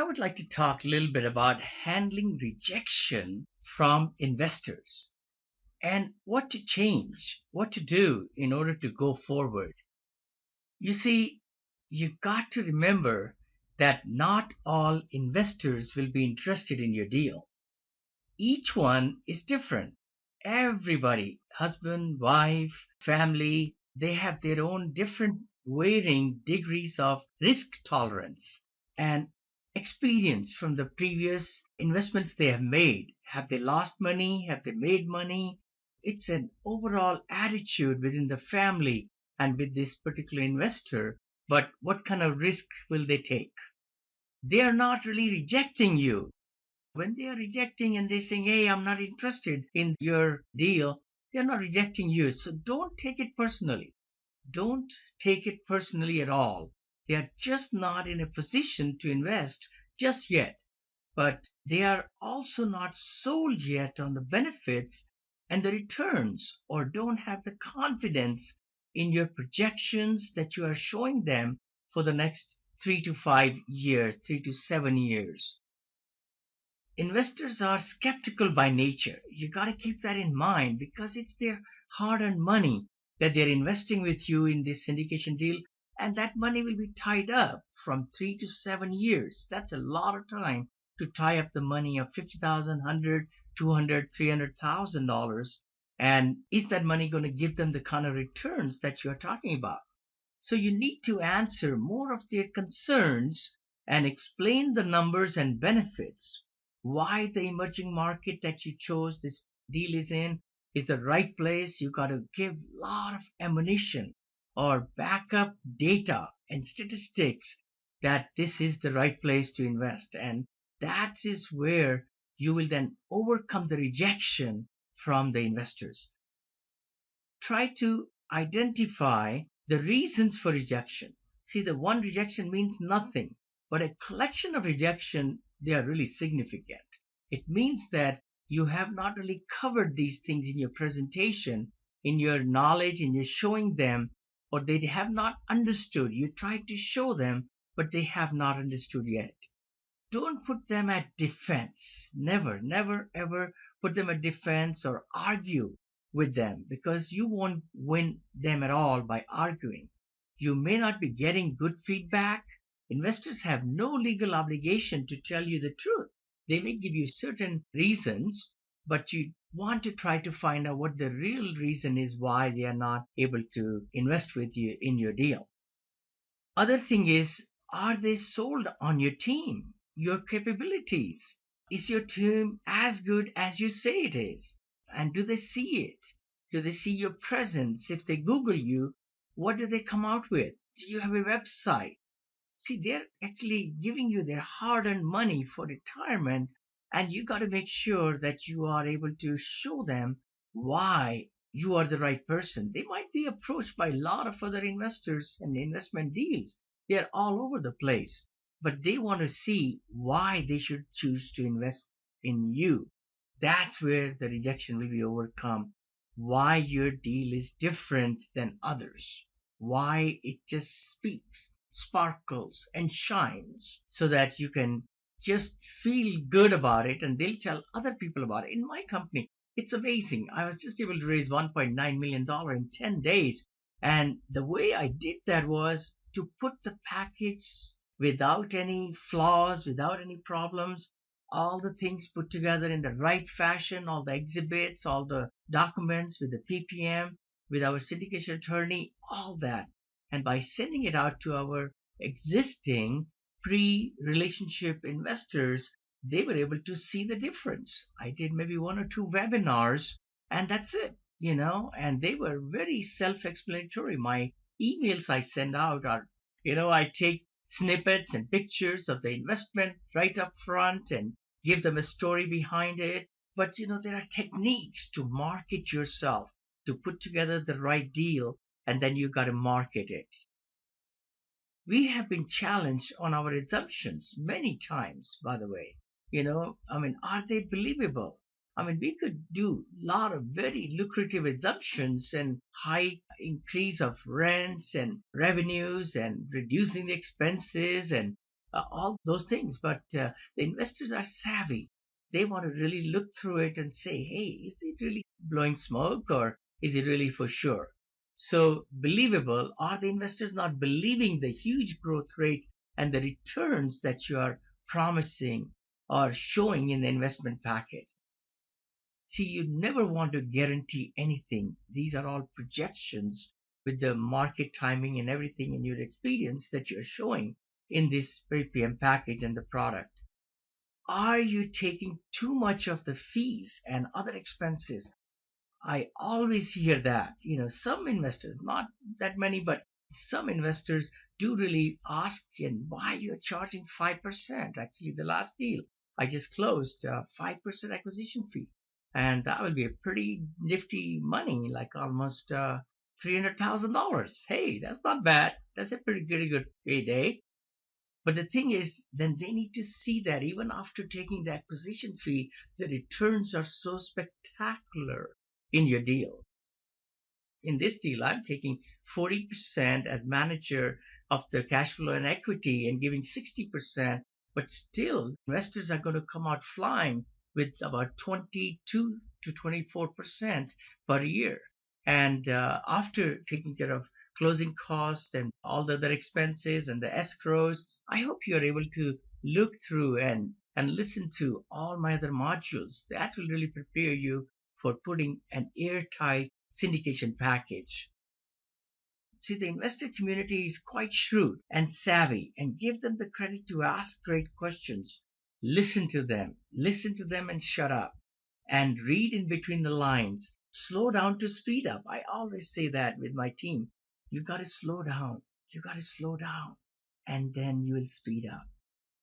would like to talk a little bit about handling rejection from investors and what to change, what to do in order to go forward. You see, you've got to remember that not all investors will be interested in your deal. Each one is different. Everybody, husband, wife, family, they have their own different varying degrees of risk tolerance and experience from the previous investments they have made. Have they lost money? Have they made money? It's an overall attitude within the family and with this particular investor. But what kind of risk will they take? They are not really rejecting you. When they are rejecting and they're saying, hey, I'm not interested in your deal, they're not rejecting you. So don't take it personally. Don't take it personally at all. They are just not in a position to invest just yet. But they are also not sold yet on the benefits and the returns, or don't have the confidence in your projections that you are showing them for the next 3 to 5 years, 3 to 7 years. Investors are skeptical by nature. You got to keep that in mind because it's their hard-earned money that they're investing with you in this syndication deal, and that money will be tied up from 3 to 7 years. That's a lot of time to tie up the money of $50,000, $100,000, $200,000, $300,000. And is that money going to give them the kind of returns that you're talking about? So you need to answer more of their concerns and explain the numbers and benefits. Why the emerging market that you chose this deal is the right place. You got to give a lot of ammunition or backup data and statistics that this is the right place to invest. And that is where you will then overcome the rejection from the investors. Try to identify the reasons for rejection. See, the one rejection means nothing, but a collection of rejection, they are really significant. It means that you have not really covered these things in your presentation, in your knowledge, in your showing them, or they have not understood. You tried to show them, but they have not understood yet. Don't put them at defense. Never, never, ever put them at defense or argue with them, because you won't win them at all by arguing. You may not be getting good feedback. Investors have no legal obligation to tell you the truth. They may give you certain reasons, but you want to try to find out what the real reason is why they are not able to invest with you in your deal. Other thing is, are they sold on your team, your capabilities? Is your team as good as you say it is? And do they see it? Do they see your presence? If they Google you, what do they come out with? Do you have a website? See, they're actually giving you their hard-earned money for retirement, and you got to make sure that you are able to show them why you are the right person. They might be approached by a lot of other investors and investment deals. They are all over the place, but they want to see why they should choose to invest in you. That's where the rejection will be overcome. Why your deal is different than others. Why it just speaks, sparkles, and shines so that you can just feel good about it, and they'll tell other people about it. In my company, it's amazing. I was just able to raise $1.9 million in 10 days. And the way I did that was to put the package without any flaws, without any problems, all the things put together in the right fashion, all the exhibits, all the documents with the PPM, with our syndication attorney, all that. And by sending it out to our existing pre-relationship investors, they were able to see the difference. I did maybe 1 or 2 webinars, and that's it, and they were very self-explanatory. My emails I send out are, I take snippets and pictures of the investment right up front and give them a story behind it. But, there are techniques to market yourself, to put together the right deal, and then you got to market it. We have been challenged on our assumptions many times, by the way. Are they believable? We could do a lot of very lucrative assumptions and high increase of rents and revenues and reducing the expenses and all those things. But the investors are savvy. They want to really look through it and say, hey, is it really blowing smoke or is it really for sure? So believable, are the investors not believing the huge growth rate and the returns that you are promising or showing in the investment package? See, you never want to guarantee anything. These are all projections with the market timing and everything in your experience that you're showing in this PPM package and the product. Are you taking too much of the fees and other expenses? I always hear that. Some investors, not that many, but some investors do really ask and why you're charging 5%. Actually, the last deal I just closed, 5% acquisition fee. And that will be a pretty nifty money, like almost $300,000. Hey, that's not bad. That's a pretty good payday. But the thing is, then they need to see that even after taking the acquisition fee, the returns are so spectacular in your deal. In this deal, I'm taking 40% as manager of the cash flow and equity and giving 60%, but still investors are going to come out flying with about 22 to 24% per year. And after taking care of closing costs and all the other expenses and the escrows, I hope you are able to look through and listen to all my other modules. That will really prepare you for putting an airtight syndication package. See, the investor community is quite shrewd and savvy, and give them the credit to ask great questions. Listen to them and shut up, and read in between the lines. Slow down to speed up. I always say that with my team. You got to slow down. And then you will speed up.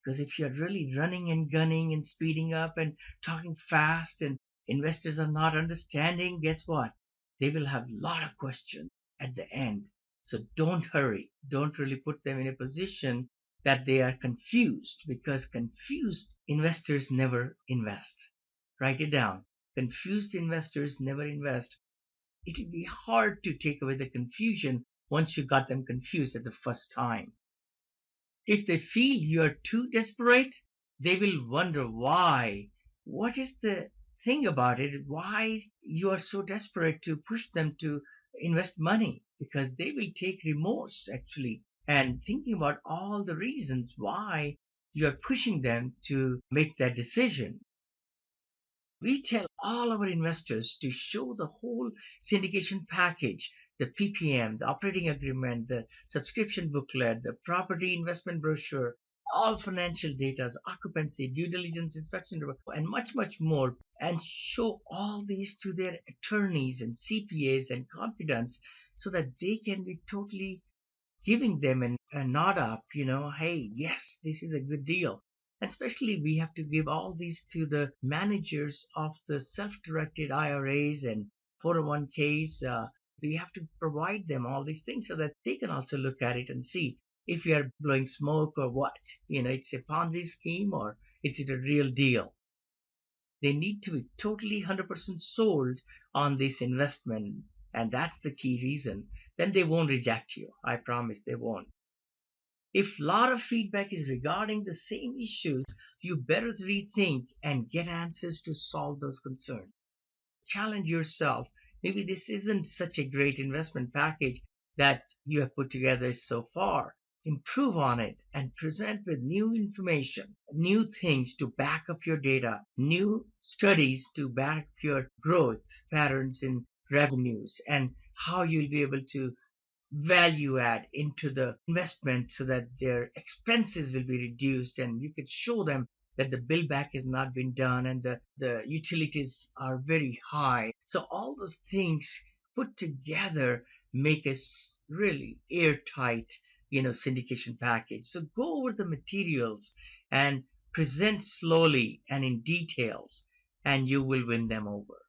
Because if you're really running and gunning and speeding up and talking fast and investors are not understanding, guess what? They will have a lot of questions at the end. So don't hurry. Don't really put them in a position that they are confused, because confused investors never invest. Write it down. Confused investors never invest. It will be hard to take away the confusion once you got them confused at the first time. If they feel you are too desperate, they will wonder why. What is the thing about it? Why you are so desperate to push them to invest money? Because they will take remorse actually and thinking about all the reasons why you are pushing them to make that decision. We tell all our investors to show the whole syndication package, the PPM, the operating agreement, the subscription booklet, the property investment brochure, all financial data, occupancy, due diligence, inspection, and much, much more, and show all these to their attorneys and CPAs and confidants so that they can be totally giving them a nod up, hey, yes, this is a good deal. And especially we have to give all these to the managers of the self-directed IRAs and 401ks. We have to provide them all these things so that they can also look at it and see if you are blowing smoke or what. It's a Ponzi scheme or is it a real deal. They need to be totally 100% sold on this investment, and that's the key reason. Then they won't reject you. I promise they won't. If a lot of feedback is regarding the same issues, you better rethink and get answers to solve those concerns. Challenge yourself. Maybe this isn't such a great investment package that you have put together so far. Improve on it and present with new information, new things to back up your data, new studies to back up your growth patterns in revenues, and how you'll be able to value add into the investment so that their expenses will be reduced, and you could show them that the bill back has not been done and the utilities are very high. So all those things put together make a really airtight, syndication package. So go over the materials and present slowly and in details, and you will win them over.